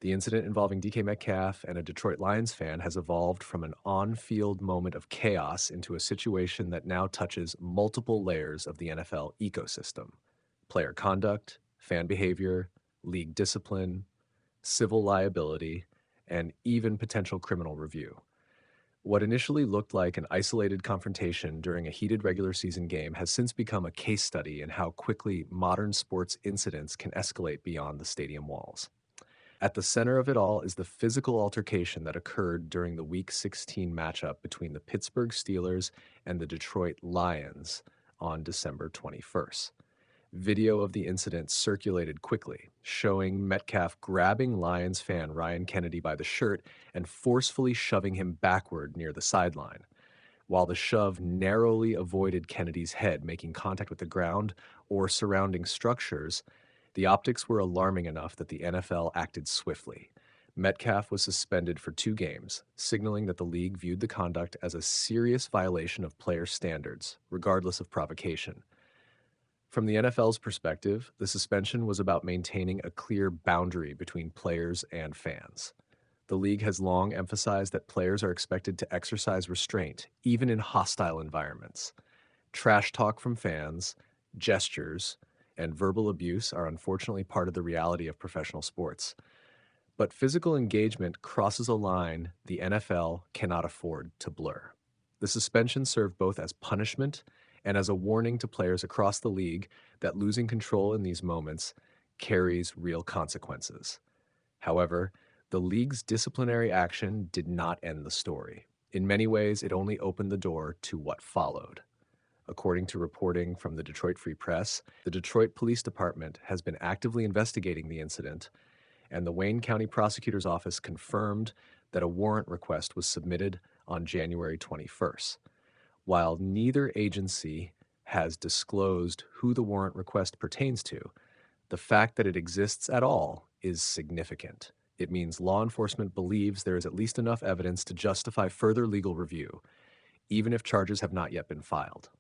The incident involving DK Metcalf and a Detroit Lions fan has evolved from an on field moment of chaos into a situation that now touches multiple layers of the NFL ecosystem: player conduct, fan behavior, league discipline, civil liability, and even potential criminal review. What initially looked like an isolated confrontation during a heated regular season game has since become a case study in how quickly modern sports incidents can escalate beyond the stadium walls. At the center of it all is the physical altercation that occurred during the Week 16 matchup between the Pittsburgh Steelers and the Detroit Lions on December 21st. Video of the incident circulated quickly, showing Metcalf grabbing Lions fan Ryan Kennedy by the shirt and forcefully shoving him backward near the sideline. While the shove narrowly avoided Kennedy's head making contact with the ground or surrounding structures, the optics were alarming enough that the NFL acted swiftly. Metcalf was suspended for 2 games, signaling that the league viewed the conduct as a serious violation of player standards, regardless of provocation. From the NFL's perspective, the suspension was about maintaining a clear boundary between players and fans. The league has long emphasized that players are expected to exercise restraint, even in hostile environments. Trash talk from fans, gestures, and verbal abuse are unfortunately part of the reality of professional sports. But physical engagement crosses a line the NFL cannot afford to blur. The suspension served both as punishment and as a warning to players across the league that losing control in these moments carries real consequences. However, the league's disciplinary action did not end the story. In many ways, it only opened the door to what followed. According to reporting from the Detroit Free Press, the Detroit Police Department has been actively investigating the incident, and the Wayne County Prosecutor's Office confirmed that a warrant request was submitted on January 21st. While neither agency has disclosed who the warrant request pertains to, the fact that it exists at all is significant. It means law enforcement believes there is at least enough evidence to justify further legal review, even if charges have not yet been filed.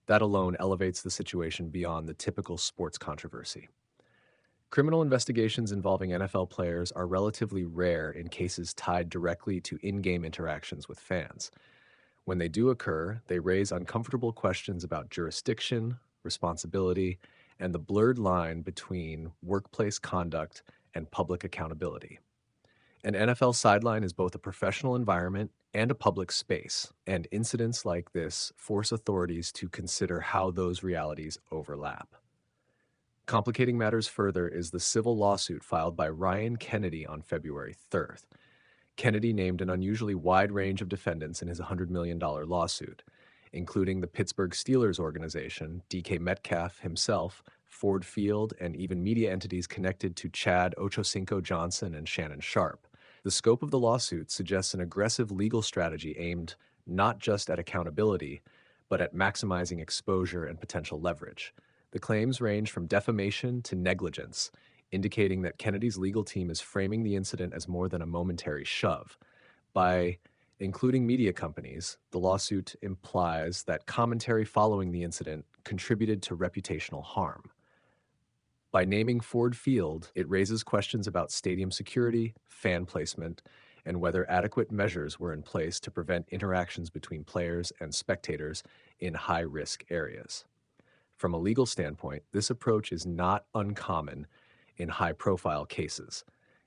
That alone elevates the situation beyond the typical sports controversy. Criminal investigations involving NFL players are relatively rare in cases tied directly to in-game interactions with fans. When they do occur, they raise uncomfortable questions about jurisdiction, responsibility, and the blurred line between workplace conduct and public accountability. An NFL sideline is both a professional environment and a public space, and incidents like this force authorities to consider how those realities overlap. Complicating matters further is the civil lawsuit filed by Ryan Kennedy on February 3rd. Kennedy named an unusually wide range of defendants in his $100 million lawsuit, including the Pittsburgh Steelers organization, DK Metcalf himself, Ford Field, and even media entities connected to Chad Ochocinco Johnson and Shannon Sharp. The scope of the lawsuit suggests an aggressive legal strategy aimed not just at accountability, but at maximizing exposure and potential leverage. The claims range from defamation to negligence, indicating that Kennedy's legal team is framing the incident as more than a momentary shove. By including media companies, the lawsuit implies that commentary following the incident contributed to reputational harm. By naming Ford Field, it raises questions about stadium security, fan placement, and whether adequate measures were in place to prevent interactions between players and spectators in high-risk areas. From a legal standpoint, this approach is not uncommon in high-profile cases.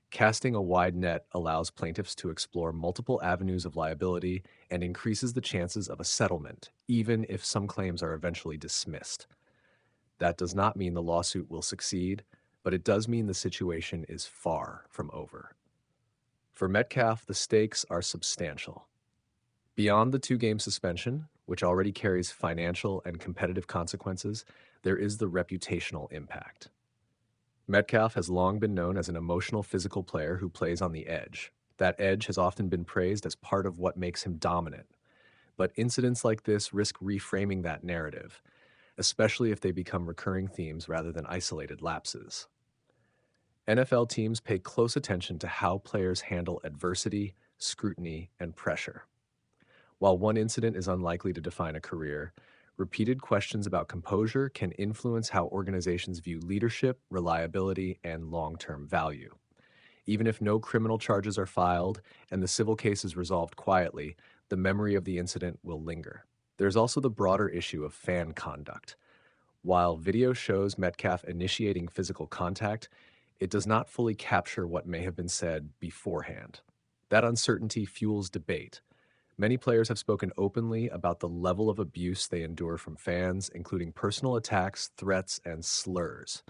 Casting a wide net allows plaintiffs to explore multiple avenues of liability and increases the chances of a settlement, even if some claims are eventually dismissed. That does not mean the lawsuit will succeed, but it does mean the situation is far from over. For Metcalf, the stakes are substantial. Beyond the 2-game suspension, which already carries financial and competitive consequences, there is the reputational impact. Metcalf has long been known as an emotional physical player who plays on the edge. That edge has often been praised as part of what makes him dominant. But incidents like this risk reframing that narrative, especially if they become recurring themes rather than isolated lapses. NFL teams pay close attention to how players handle adversity, scrutiny, and pressure. While one incident is unlikely to define a career, repeated questions about composure can influence how organizations view leadership, reliability, and long-term value. Even if no criminal charges are filed and the civil case is resolved quietly, the memory of the incident will linger. There's also the broader issue of fan conduct. While video shows Metcalf initiating physical contact, it does not fully capture what may have been said beforehand. That uncertainty fuels debate. Many players have spoken openly about the level of abuse they endure from fans, including personal attacks, threats, and slurs.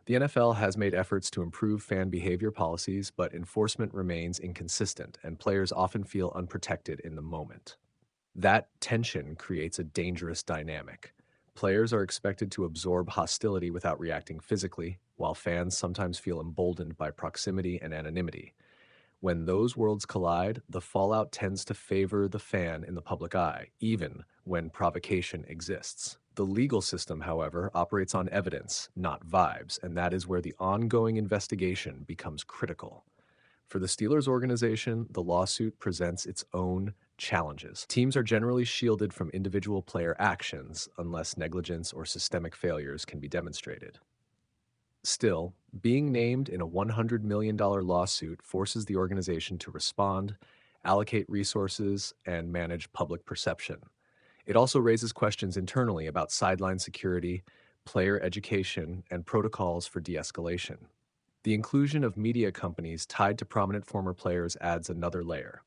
The NFL has made efforts to improve fan behavior policies, but enforcement remains inconsistent, and players often feel unprotected in the moment. That tension creates a dangerous dynamic. Players are expected to absorb hostility without reacting physically, while fans sometimes feel emboldened by proximity and anonymity. When those worlds collide, the fallout tends to favor the fan in the public eye, even when provocation exists. The legal system, however, operates on evidence, not vibes, and that is where the ongoing investigation becomes critical. For the Steelers organization, the lawsuit presents its own challenges. Teams are generally shielded from individual player actions unless negligence or systemic failures can be demonstrated. Still, being named in a $100 million lawsuit forces the organization to respond, allocate resources, and manage public perception. It also raises questions internally about sideline security, player education, and protocols for de-escalation. The inclusion of media companies tied to prominent former players adds another layer.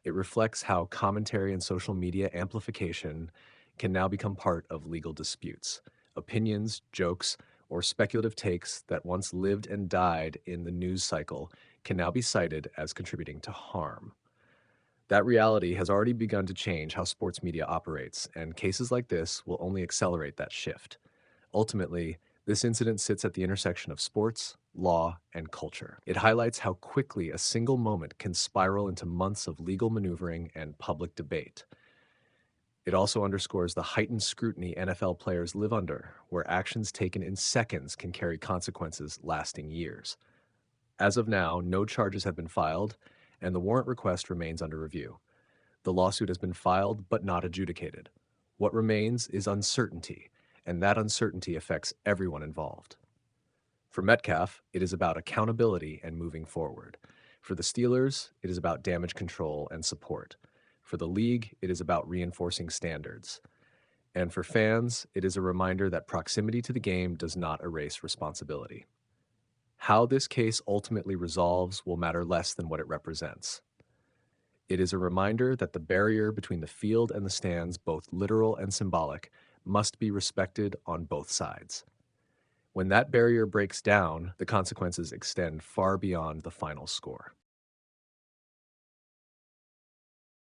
It reflects how commentary and social media amplification can now become part of legal disputes. Opinions, jokes, or speculative takes that once lived and died in the news cycle can now be cited as contributing to harm. That reality has already begun to change how sports media operates, and cases like this will only accelerate that shift. Ultimately, this incident sits at the intersection of sports, law, and culture. It highlights how quickly a single moment can spiral into months of legal maneuvering and public debate. It also underscores the heightened scrutiny NFL players live under, where actions taken in seconds can carry consequences lasting years. As of now, no charges have been filed, and the warrant request remains under review. The lawsuit has been filed but not adjudicated. What remains is uncertainty, and that uncertainty affects everyone involved. For Metcalf, it is about accountability and moving forward. For the Steelers, it is about damage control and support. For the league, it is about reinforcing standards. And for fans, it is a reminder that proximity to the game does not erase responsibility. How this case ultimately resolves will matter less than what it represents. It is a reminder that the barrier between the field and the stands, both literal and symbolic, must be respected on both sides. When that barrier breaks down, the consequences extend far beyond the final score.